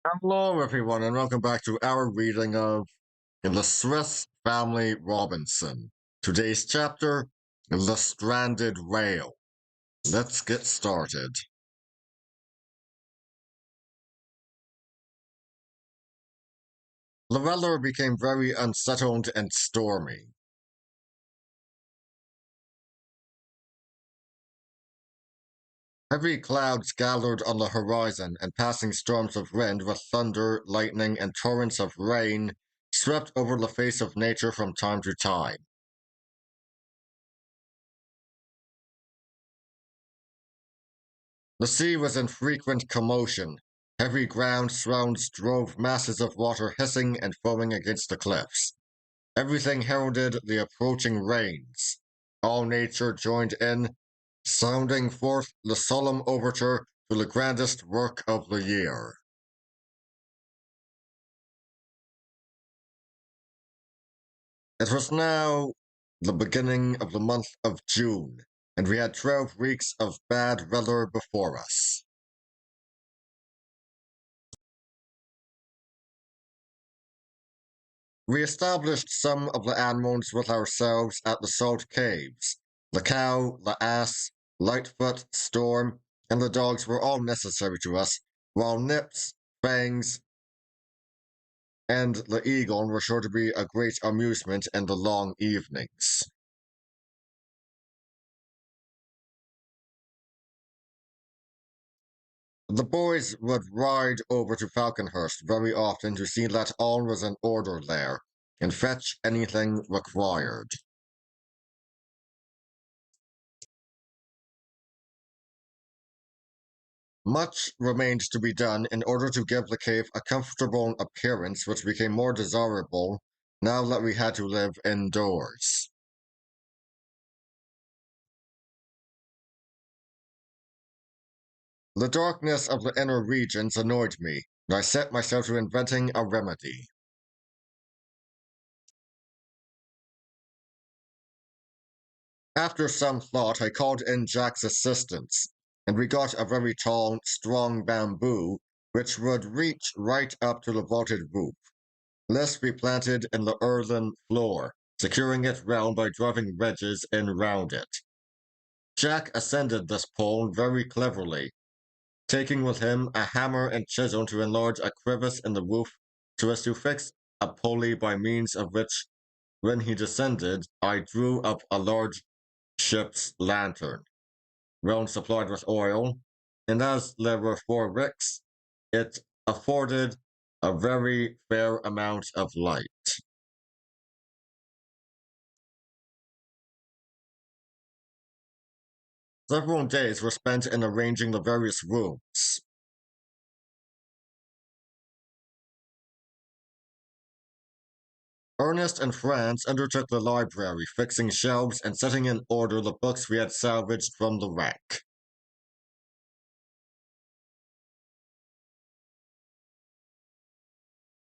Hello, everyone, and welcome back to our reading of In the Swiss Family Robinson. Today's chapter, The Stranded Whale. Let's get started. The weather became very unsettled and stormy. Heavy clouds gathered on the horizon, and passing storms of wind with thunder, lightning, and torrents of rain swept over the face of nature from time to time. The sea was in frequent commotion. Heavy ground swells drove masses of water hissing and foaming against the cliffs. Everything heralded the approaching rains. All nature joined in, sounding forth the solemn overture to the grandest work of the year. It was now the beginning of the month of June, and we had 12 weeks of bad weather before us. We established some of the animals with ourselves at the salt caves. The cow, the ass, Lightfoot, Storm, and the dogs were all necessary to us, while Nips, Fangs, and the eagle were sure to be a great amusement in the long evenings. The boys would ride over to Falconhurst very often to see that all was in order there, and fetch anything required. Much remained to be done in order to give the cave a comfortable appearance which became more desirable now that we had to live indoors. The darkness of the inner regions annoyed me, and I set myself to inventing a remedy. After some thought, I called in Jack's assistance, and we got a very tall, strong bamboo which would reach right up to the vaulted roof. This we planted in the earthen floor, securing it round by driving wedges in round it. Jack ascended this pole very cleverly, taking with him a hammer and chisel to enlarge a crevice in the roof so as to fix a pulley by means of which, when he descended, I drew up a large ship's lantern, well supplied with oil, and as there were 4 wicks, it afforded a very fair amount of light. Several days were spent in arranging the various rooms. Ernest and Franz undertook the library, fixing shelves and setting in order the books we had salvaged from the wreck.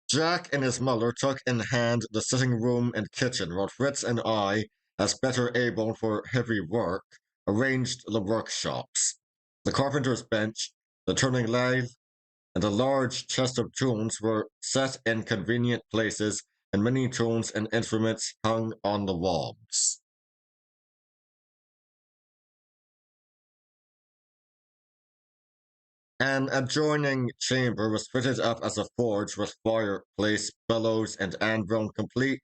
Jack and his mother took in hand the sitting room and kitchen, while Fritz and I, as better able for heavy work, arranged the workshops. The carpenter's bench, the turning lathe, and a large chest of tools were set in convenient places, and many tools and instruments hung on the walls. An adjoining chamber was fitted up as a forge with fireplace, bellows, and anvil complete,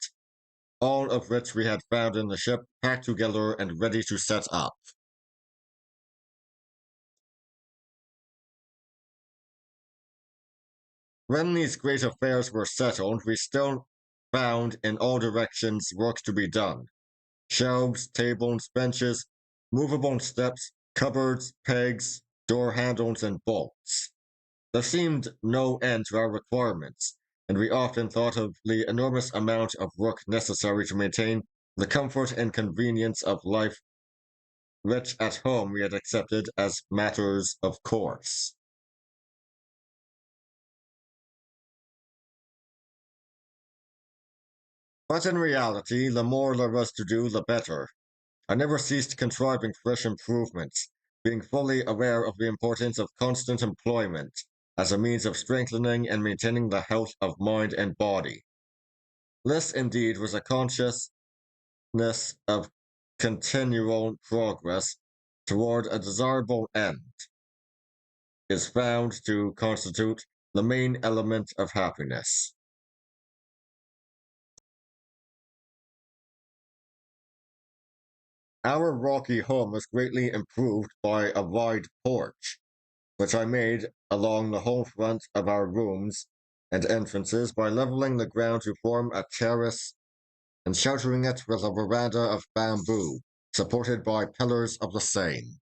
all of which we had found in the ship, packed together and ready to set up. When these great affairs were settled, we still found in all directions work to be done. Shelves, tables, benches, movable steps, cupboards, pegs, door handles, and bolts. There seemed no end to our requirements, and we often thought of the enormous amount of work necessary to maintain the comfort and convenience of life which at home we had accepted as matters of course. But in reality, the more there was to do, the better. I never ceased contriving fresh improvements, being fully aware of the importance of constant employment, as a means of strengthening and maintaining the health of mind and body. This indeed was a consciousness of continual progress toward a desirable end, is found to constitute the main element of happiness. Our rocky home was greatly improved by a wide porch, which I made along the whole front of our rooms and entrances by leveling the ground to form a terrace and sheltering it with a veranda of bamboo, supported by pillars of the same.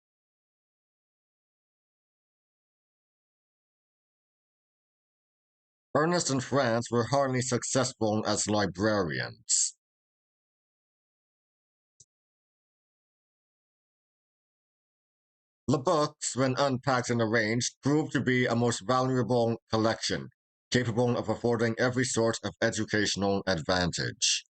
Ernest and Franz were hardly successful as librarians. The books, when unpacked and arranged, proved to be a most valuable collection, capable of affording every sort of educational advantage.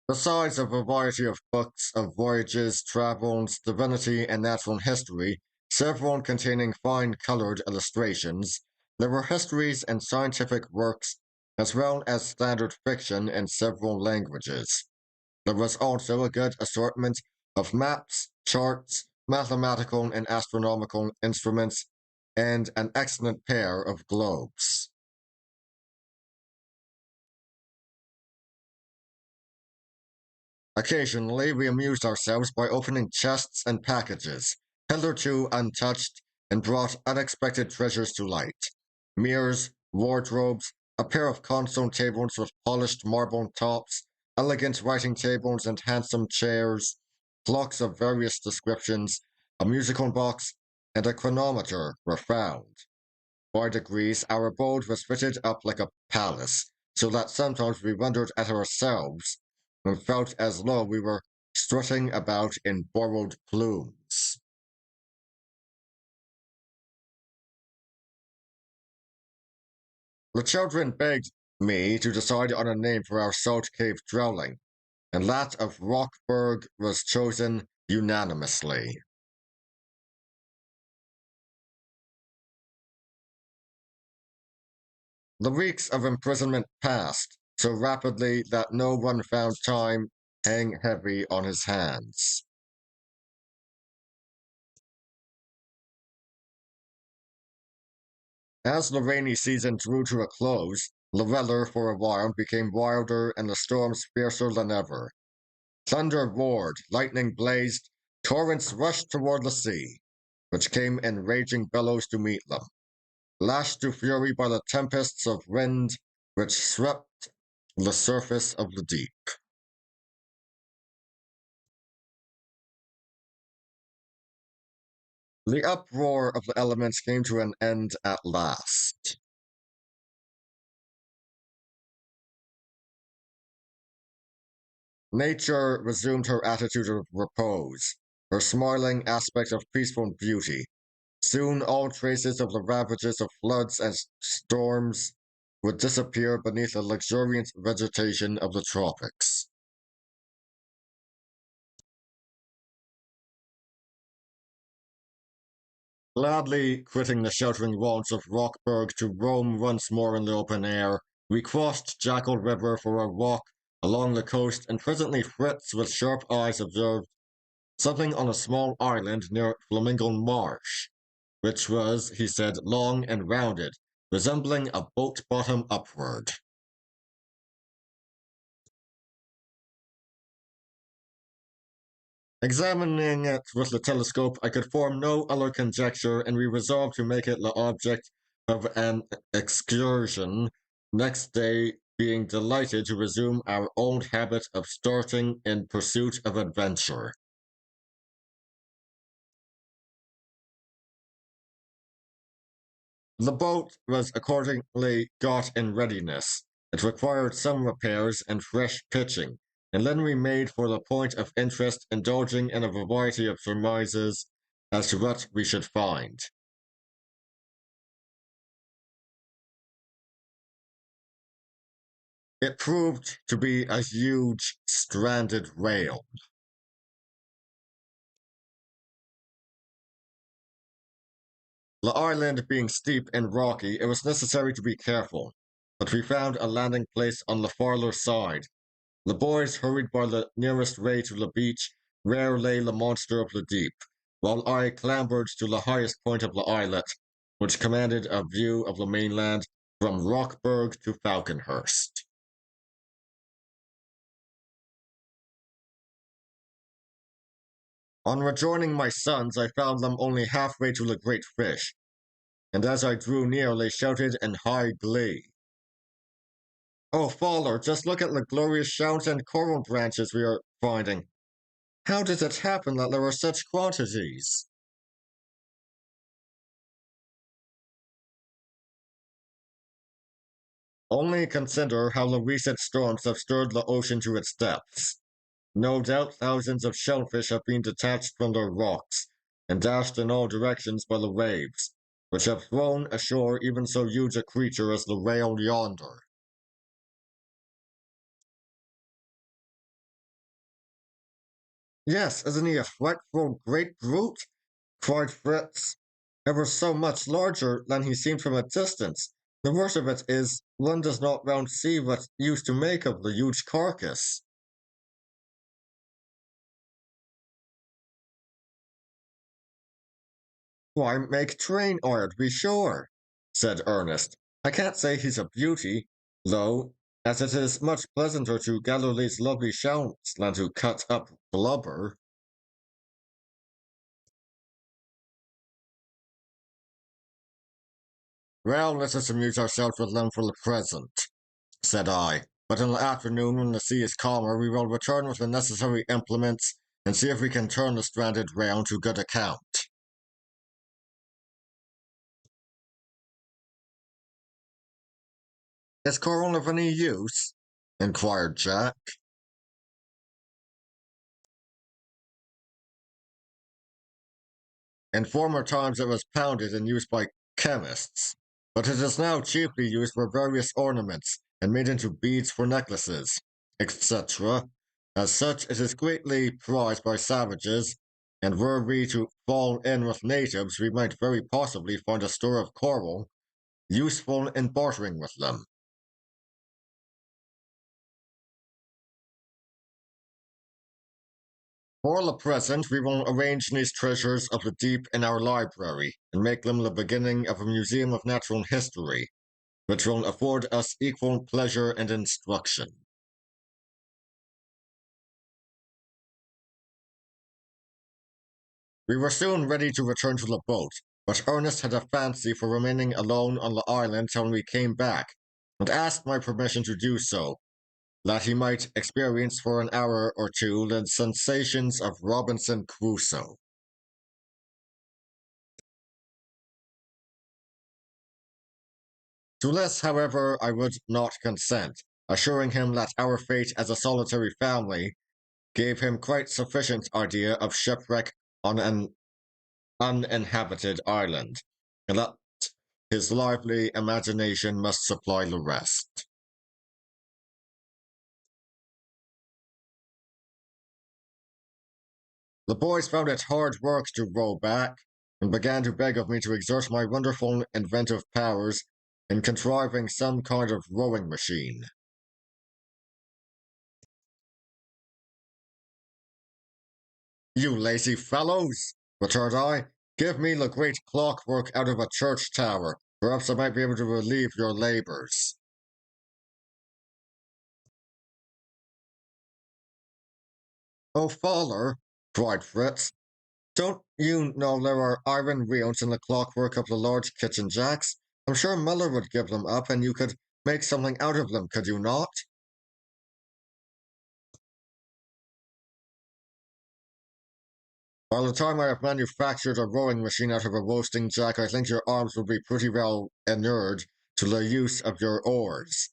Besides a variety of books of voyages, travels, divinity, and natural history, several containing fine colored illustrations, there were histories and scientific works, as well as standard fiction in several languages. There was also a good assortment of maps, charts, mathematical and astronomical instruments, and an excellent pair of globes. Occasionally, we amused ourselves by opening chests and packages, hitherto untouched, and brought unexpected treasures to light. Mirrors, wardrobes, a pair of console tables with polished marble tops, elegant writing tables and handsome chairs, clocks of various descriptions, a musical box, and a chronometer were found. By degrees, our abode was fitted up like a palace, so that sometimes we wondered at ourselves and felt as though we were strutting about in borrowed plumes. The children begged me to decide on a name for our salt cave dwelling, and that of Rockburg was chosen unanimously. The weeks of imprisonment passed so rapidly that no one found time hang heavy on his hands. As the rainy season drew to a close, the weather for a while became wilder and the storms fiercer than ever. Thunder roared, lightning blazed, torrents rushed toward the sea, which came in raging billows to meet them, lashed to fury by the tempests of wind which swept the surface of the deep. The uproar of the elements came to an end at last. Nature resumed her attitude of repose, her smiling aspect of peaceful beauty. Soon all traces of the ravages of floods and storms would disappear beneath the luxuriant vegetation of the tropics. Gladly quitting the sheltering walls of Rockburg to roam once more in the open air, we crossed Jackal River for a walk along the coast, and presently Fritz with sharp eyes observed something on a small island near Flamingo Marsh, which was, he said, long and rounded, resembling a boat bottom upward. Examining it with the telescope, I could form no other conjecture, and we resolved to make it the object of an excursion next day, being delighted to resume our old habit of starting in pursuit of adventure. The boat was accordingly got in readiness. It required some repairs and fresh pitching, and then we made for the point of interest, indulging in a variety of surmises as to what we should find. It proved to be a huge stranded whale. The island being steep and rocky, it was necessary to be careful, but we found a landing place on the farther side. The boys hurried by the nearest way to the beach, where lay the monster of the deep, while I clambered to the highest point of the islet, which commanded a view of the mainland from Rockburg to Falconhurst. On rejoining my sons, I found them only halfway to the great fish, and as I drew near, they shouted in high glee. Oh, father, just look at the glorious shells and coral branches we are finding. How did it happen that there are such quantities? Only consider how the recent storms have stirred the ocean to its depths. No doubt thousands of shellfish have been detached from their rocks and dashed in all directions by the waves, which have thrown ashore even so huge a creature as the whale yonder. Yes, isn't he a frightful great brute? Cried Fritz. Ever so much larger than he seemed from a distance. The worst of it is, one does not round see what use to make of the huge carcass. Why, make train oil, to be sure, said Ernest. I can't say he's a beauty, though, as it is much pleasanter to gather these lovely shells than to cut up blubber. Well, let us amuse ourselves with them for the present, said I. But in the afternoon, when the sea is calmer, we will return with the necessary implements and see if we can turn the stranded round to good account. Is coral of any use? Inquired Jack. In former times it was pounded and used by chemists, but it is now chiefly used for various ornaments and made into beads for necklaces, etc. As such, it is greatly prized by savages, and were we to fall in with natives, we might very possibly find a store of coral useful in bartering with them. For the present, we will arrange these treasures of the deep in our library and make them the beginning of a museum of natural history, which will afford us equal pleasure and instruction. We were soon ready to return to the boat, but Ernest had a fancy for remaining alone on the island till we came back, and asked my permission to do so, that he might experience for an hour or two the sensations of Robinson Crusoe. To this, however, I would not consent, assuring him that our fate as a solitary family gave him quite sufficient idea of shipwreck on an uninhabited island, and that his lively imagination must supply the rest. The boys found it hard work to row back, and began to beg of me to exert my wonderful inventive powers in contriving some kind of rowing machine. You lazy fellows, returned I, give me the great clockwork out of a church tower. Perhaps I might be able to relieve your labors. Oh, father, cried Fritz, don't you know there are iron wheels in the clockwork of the large kitchen jacks? I'm sure Miller would give them up, and you could make something out of them, could you not? By the time I have manufactured a rowing machine out of a roasting jack, I think your arms will be pretty well inured to the use of your oars.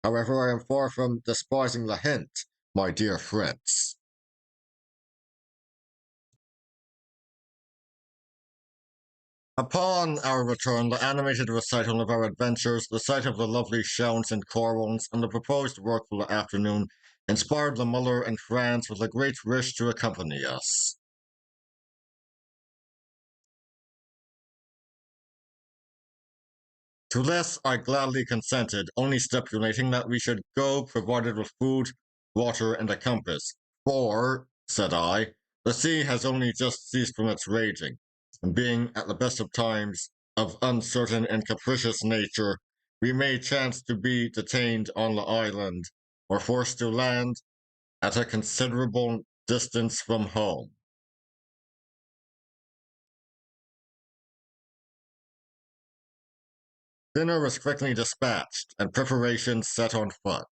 However, I am far from despising the hint, my dear Fritz. Upon our return, the animated recital of our adventures, the sight of the lovely shells and corals, and the proposed work for the afternoon inspired the Muller and Franz with a great wish to accompany us. To this I gladly consented, only stipulating that we should go provided with food, water, and a compass. For, said I, the sea has only just ceased from its raging, and being at the best of times of uncertain and capricious nature, we may chance to be detained on the island, or forced to land at a considerable distance from home. Dinner was quickly dispatched, and preparations set on foot.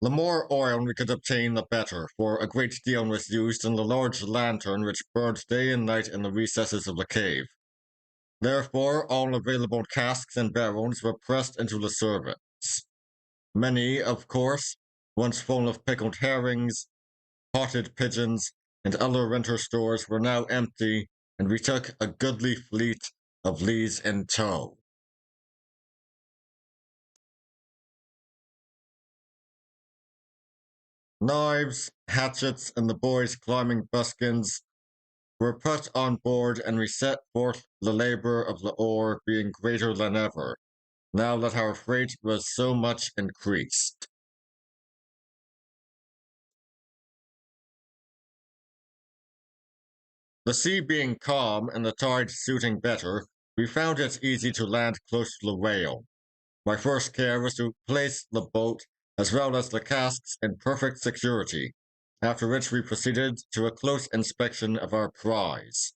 The more oil we could obtain, the better, for a great deal was used in the large lantern which burned day and night in the recesses of the cave. Therefore, all available casks and barrels were pressed into the service. Many, of course, once full of pickled herrings, potted pigeons, and other winter stores, were now empty, and we took a goodly fleet of lees in tow. Knives, hatchets, and the boys' climbing buskins were put on board, and we set forth, the labor of the oar being greater than ever, now that our freight was so much increased. The sea being calm and the tide suiting better, we found it easy to land close to the whale. My first care was to place the boat, as well as the casks, in perfect security, after which we proceeded to a close inspection of our prize.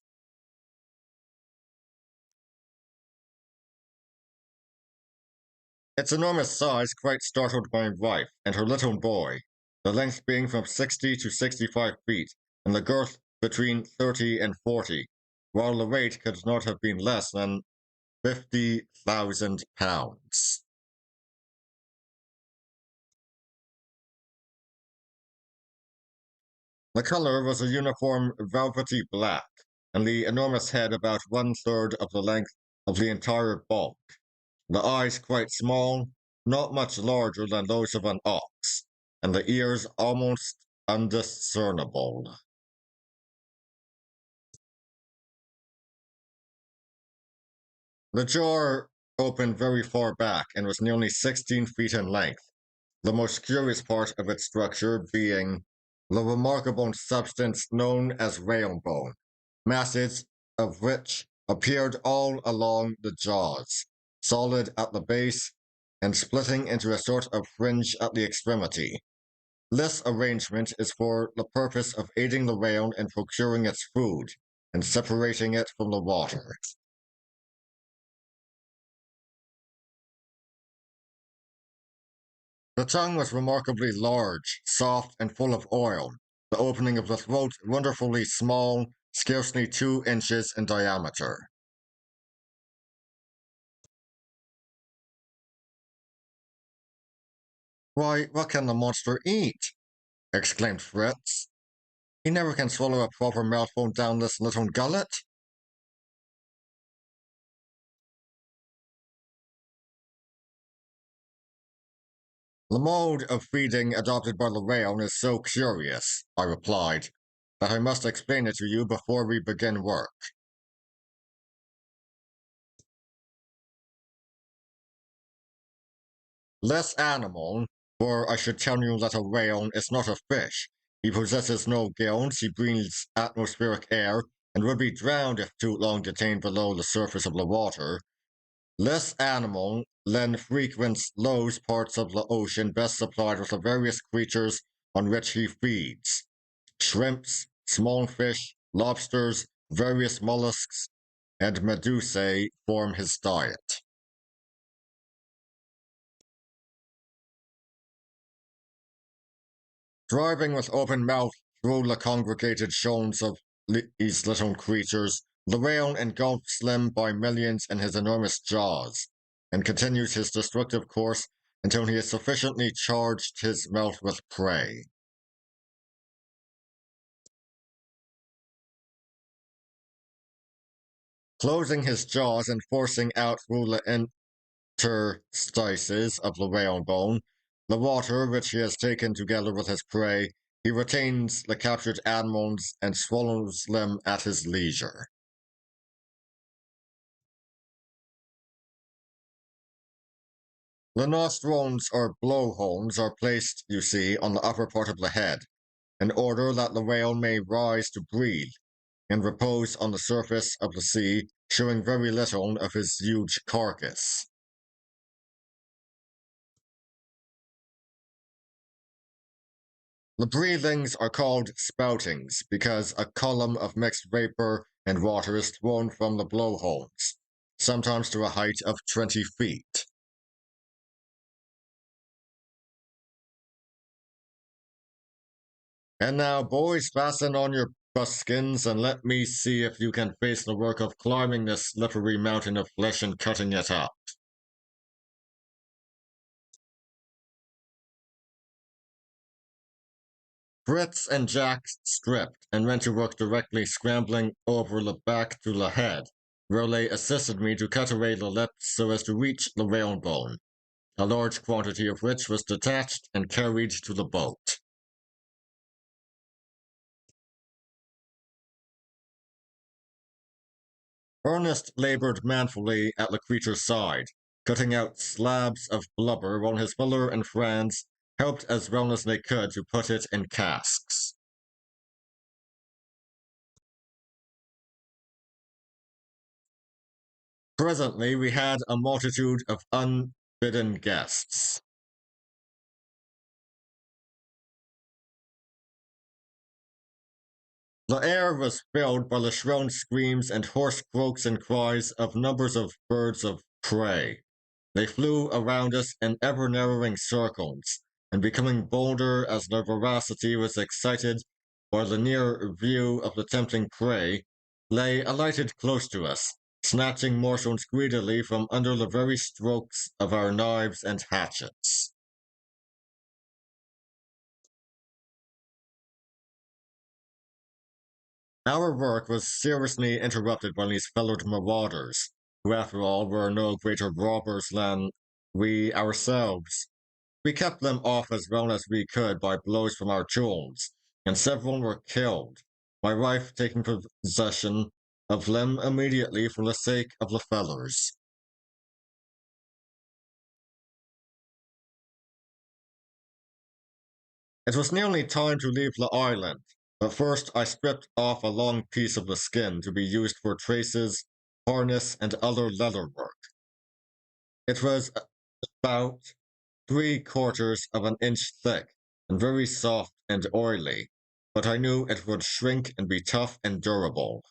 Its enormous size quite startled my wife and her little boy, the length being from 60 to 65 feet, and the girth between 30 and 40, while the weight could not have been less than 50,000 pounds. The color was a uniform velvety black, and the enormous head about one-third of the length of the entire bulk. The eyes quite small, not much larger than those of an ox, and the ears almost undiscernible. The jaw opened very far back and was nearly 16 feet in length, the most curious part of its structure being the remarkable substance known as whalebone, masses of which appeared all along the jaws, solid at the base and splitting into a sort of fringe at the extremity. This arrangement is for the purpose of aiding the whale in procuring its food and separating it from the water. The tongue was remarkably large, soft, and full of oil, the opening of the throat wonderfully small, scarcely 2 inches in diameter. Why, what can the monster eat? Exclaimed Fritz. He never can swallow a proper mouthful down this little gullet. The mode of feeding adopted by the whale is so curious, I replied, that I must explain it to you before we begin work. This animal, for I should tell you that a whale is not a fish. He possesses no gills, he breathes atmospheric air, and would be drowned if too long detained below the surface of the water. This animal then frequents those parts of the ocean best supplied with the various creatures on which he feeds. Shrimps, small fish, lobsters, various mollusks, and medusae form his diet. Driving with open mouth through the congregated shoals of these little creatures, the whale engulfs them by millions in his enormous jaws, and continues his destructive course until he has sufficiently charged his mouth with prey. Closing his jaws and forcing out through the interstices of the whalebone the water which he has taken together with his prey, He retains the captured animals and swallows them at his leisure. The nostrils or blowholes are placed, you see, on the upper part of the head, in order that the whale may rise to breathe and repose on the surface of the sea, showing very little of his huge carcass. The breathings are called spoutings because a column of mixed vapor and water is thrown from the blowholes, sometimes to a height of 20 feet. And now, boys, fasten on your buskins and let me see if you can face the work of climbing this slippery mountain of flesh and cutting it up. Fritz and Jack stripped and went to work directly scrambling over the back to the head, where they assisted me to cut away the lips so as to reach the whalebone, a large quantity of which was detached and carried to the boat. Ernest labored manfully at the creature's side, cutting out slabs of blubber while his fellow and friends helped as well as they could to put it in casks. Presently, we had a multitude of unbidden guests. The air was filled by the shrill screams and hoarse croaks and cries of numbers of birds of prey. They flew around us in ever narrowing circles, and becoming bolder as their voracity was excited by the near view of the tempting prey, they alighted close to us, snatching morsels greedily from under the very strokes of our knives and hatchets. Our work was seriously interrupted by these fellowed marauders, who after all were no greater robbers than we ourselves. We kept them off as well as we could by blows from our tools, and several were killed, my wife taking possession of them immediately for the sake of the fellers. It was nearly time to leave the island, but first I stripped off a long piece of the skin to be used for traces, harness, and other leather work. It was about 3/4 of an inch thick and very soft and oily, but I knew it would shrink and be tough and durable.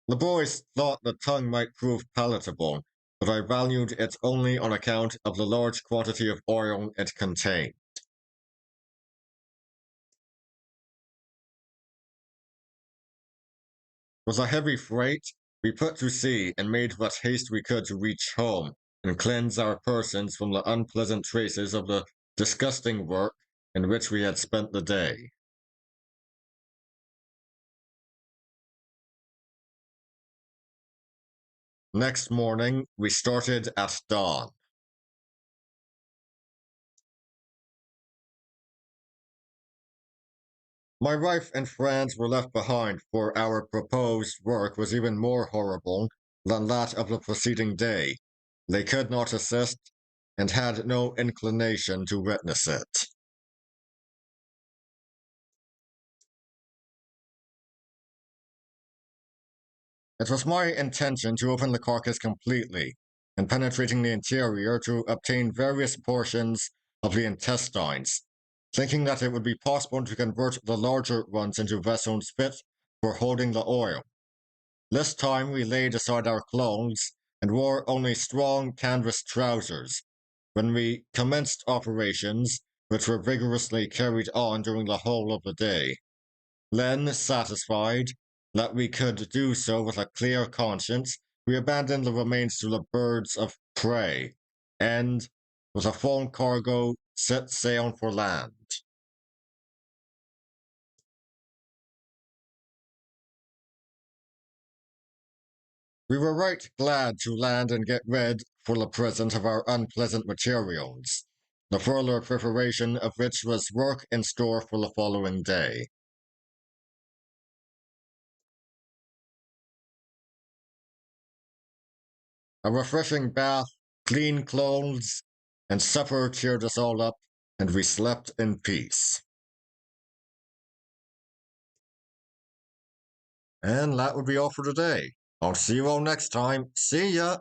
The boys thought the tongue might prove palatable, but I valued it only on account of the large quantity of oil it contained. With a heavy freight, we put to sea and made what haste we could to reach home and cleanse our persons from the unpleasant traces of the disgusting work in which we had spent the day. Next morning, we started at dawn. My wife and friends were left behind, for our proposed work was even more horrible than that of the preceding day. They could not assist and had no inclination to witness it. It was my intention to open the carcass completely and penetrating the interior to obtain various portions of the intestines, thinking that it would be possible to convert the larger ones into vessels fit for holding the oil. This time we laid aside our clothes and wore only strong canvas trousers when we commenced operations, which were vigorously carried on during the whole of the day. Then, satisfied that we could do so with a clear conscience, we abandoned the remains to the birds of prey, and, with a full cargo, set sail for land. We were right glad to land and get rid full of present of our unpleasant materials, the further preparation of which was work in store for the following day. A refreshing bath, clean clothes, and supper cheered us all up, and we slept in peace. And that would be all for today. I'll see you all next time. See ya!